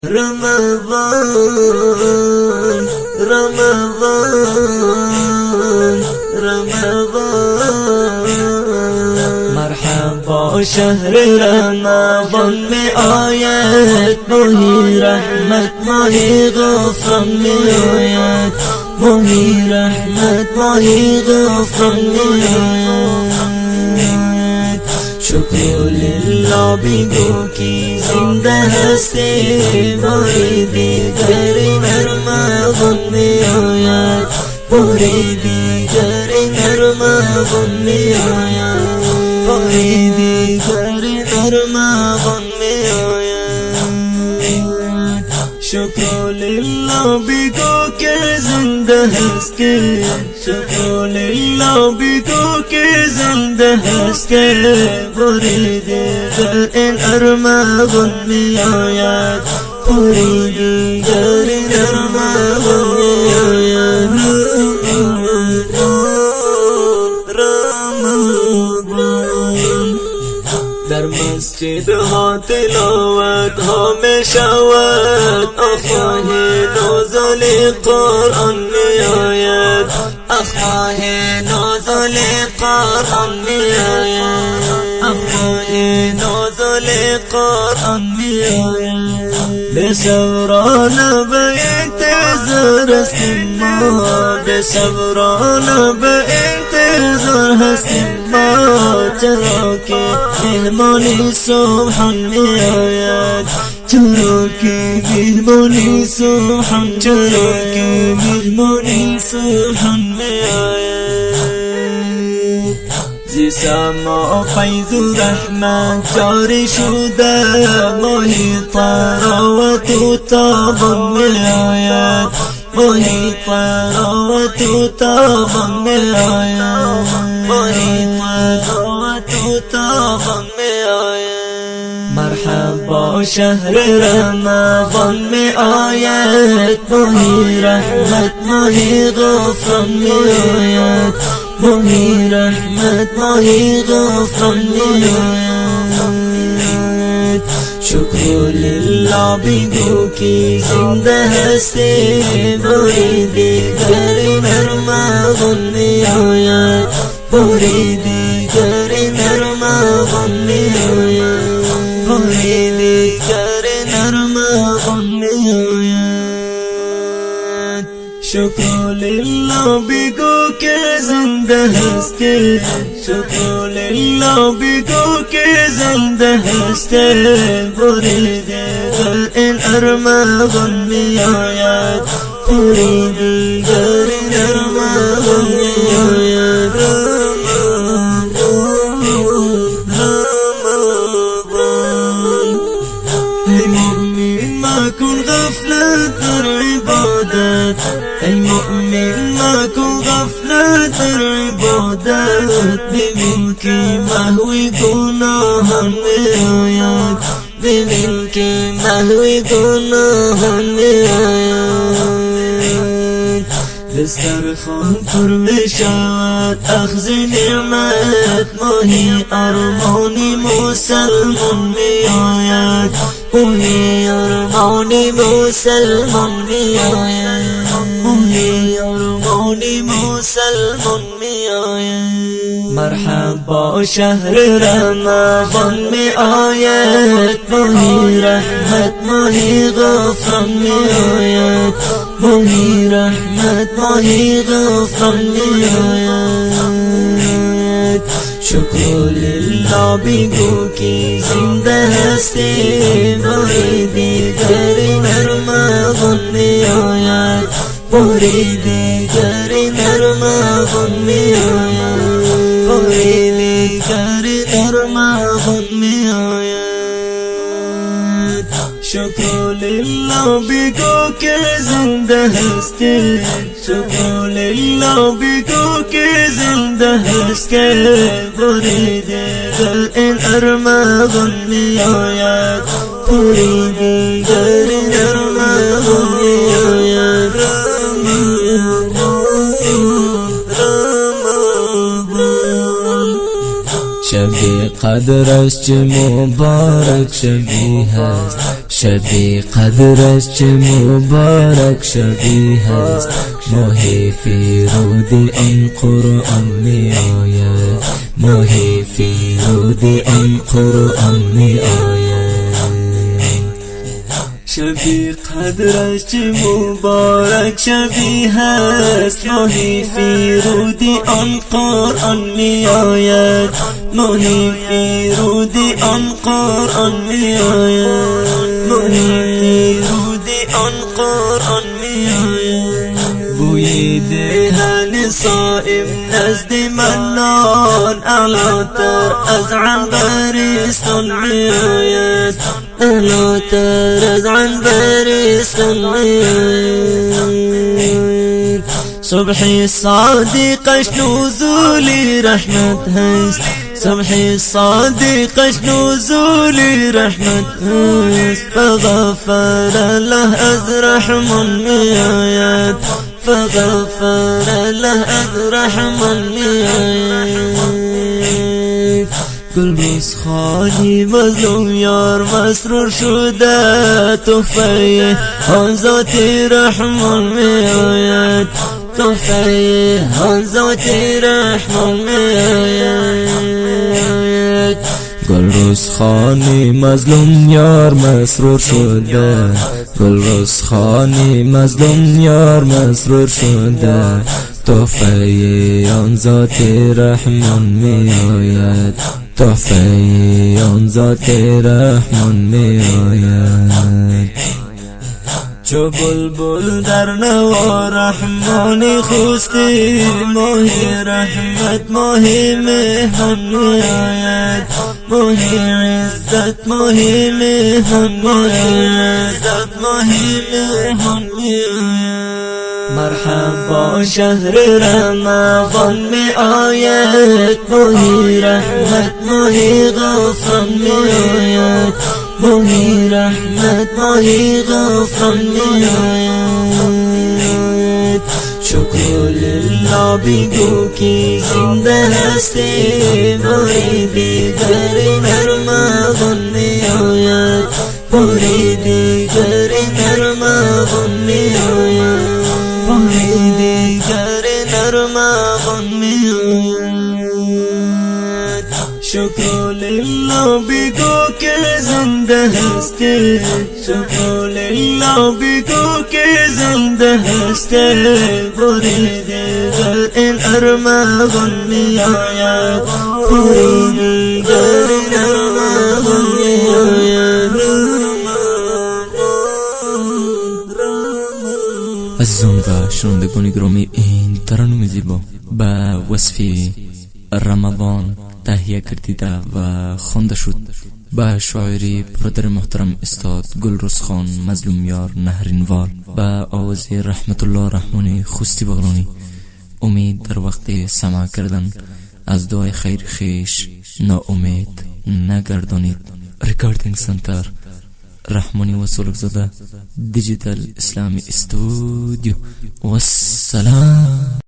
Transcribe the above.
رمضان رمضان رمضان مرحبا شهر رمضان में आयत मोही रहमत मोही गफरन में आयत मोही रहमत मोही गफरन में आयत शुक्र लिल्लाह बिगो की जिंदा हस्ती मोरी दीगर रमज़ान में आयत मोरी दीगर रमज़ान में आयत मोरी दीगर रमज़ान में आयत शुक्र लिल्लाह बिगो के जिंदा हस्ती शुक्र लिल्लाह बिगो के जिंदा हस्ती मोरी दीगर रमज़ान में आयत मोरी दीगर रमज़ान में आयत در مسجد ها تلاوت ها می شود افواه نازل قرآن می آید افواه نازل قرآن می آید افواه نازل قرآن می آید بصبران به انتظار هستیم ما بصبران به انتظار هستیم ما چرا که مهمانی سبحان می آید چرا که مهمانی سبحان چرا که مهمانی سبحان می آید زی سما فیض و رحمت جاری شده ماهی طراوت و تابان می آید ماهی طراوت و تابان می آید ماهی طراوت و تابان می آید مرحبا شهر رمضان میں آیت ماہی رحمت ماہی غفران میں آیت ماہی رحمت ماہی غفران میں آیت شکر للہ بگو کی زندہ ہستی موری دیگر رمضان میں آیت موری دیگر رمضان میں آیت موری دیگر رمضان میں آیت شکر للہ بگو کے زندہ ہستی شکر للہ بگو کے زندہ ہستی موری دیگر رمضان میں آیت موری دیگر رمضان میں آیت المؤمن ما كن غفلة العبادات بمنك مهوي گناهان میآید بمنك مهوي گناهان میآید دسترخوان پر میشود اخذ نعمت ماهی ارمانی مسلمان میآید ماهی ارمانی مسلمان میآید ماهی ارمانی مسلمان میآید مرحبا شهر رمضان میں آیت ماهی رحمت ماهی غفران میں آیت ماهی رحمت ماهی غفران میں آیت شکر للہ بگو کی زندہ ہستی موری دیگر رمضان میں آیت موری دیگر رمضان میں آیت موری دیگر رمضان میں آیت شکر للہ بگو کے زندہ ہستی شکر للہ بگو کے زندہ ہستی موری دیگر رمضان میں آیت موری دیگر رمضان میں آیت شب قدرش چه مبارک شبی هست، شبی قدرش چه مبارک شبی هست. ماهی فرود آن قرآن می آید، ماهی فرود آن قرآن می آید. شبی قدرش چه مبارک شبی هست، ماهی فرودی آن قرآن می آید، ماهی فرودی آن قرآن می آید، ماهی فرودی آن قرآن می آید. بوی دهن صائم نزد منان اعلاتر از عنبرستان می آید، اعلاتر از عنبرستان می آید. صبح صادقش نزول رحمت هست، صبح صادقش نزول رحمت هست. فغفر له از رحمان می آید، فغفر له از رحمان می آید. گلبوس خانی مظلوم یار مسرور شده، تحفه آن ذات رحمان می آید، تحفه آن ذات رحمان می آید. گلروز خانی مظلوم یار مسرور شده، گلروز خانی مظلوم یار مسرور شده. تحفه آن ذات رحمان می آید، تحفه آن ذات رحمان می آید. چو بلبل در نوا رحمانی خوستی، ماهی رحمت ماهی مهمان می آید، ماهی عزت ماهی مهمان می آید، ماهی مهمان می آید. مرحبا شهر رمضان می آید، ماهی رحمت ماهی غفران می آید، ماهی رحمت ماهی غفران می آید. شکر لله بگو کی زنده هستی، باری دیگر رمضان می آید، باری دیگر رمضان می آید، باری دیگر رمضان می آید. شکر لله بگو که زنده هستی، شکر لله بگو که زنده هستی. باری دیگر این رمضان می آید، باری دیگر رمضان می آید. عزیزان و شنوندگان گرامی، این ترانه زیبا با وصف رمضان تهیه گردیده و خوانده شد با شاعری برادر محترم استاد گلروز خان مظلوم یار نهرینوار با آواز رحمت الله رحمانی خوستی بغرانی. امید در وقت سماع کردن از دعای خیر خیش ناامید نگردانید. ریکاردینگ سنتر رحمانی و سلوکزاده، دیجیتال اسلامی استودیو. والسلام.